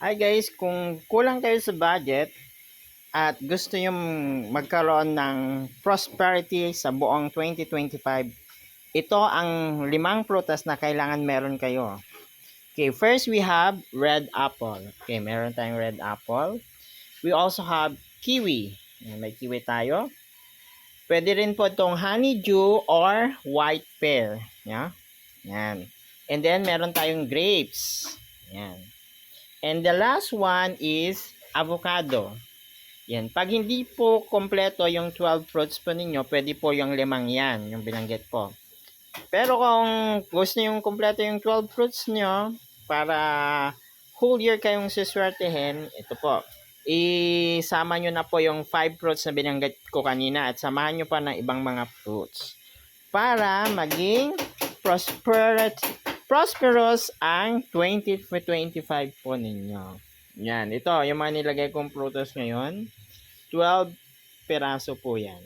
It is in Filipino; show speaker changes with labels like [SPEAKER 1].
[SPEAKER 1] Hi guys, kung kulang kayo sa budget at gusto nyo magkaroon ng prosperity sa buong 2025, ito ang 5 prutas na kailangan meron kayo. Okay, first we have red apple. Okay, meron tayong red apple. We also have kiwi. May kiwi tayo. Pwede rin po itong honeydew or white pear. Yeah? Yan. And then meron tayong grapes. Yan. And the last one is avocado. Yan. Pag hindi po kompleto yung 12 fruits po ninyo, pwede po yung 5 yan, yung binanggit po. Pero kung gusto nyo kompleto yung 12 fruits nyo, para whole year kayong siswertehin, ito po. Isama nyo na po yung 5 fruits na binanggit ko kanina at samahan nyo pa ng ibang mga fruits. Para maging prosperous ang 2025 po ninyo. Yan, ito, yung mga nilagay kong prutas ngayon, 12 peraso po yan.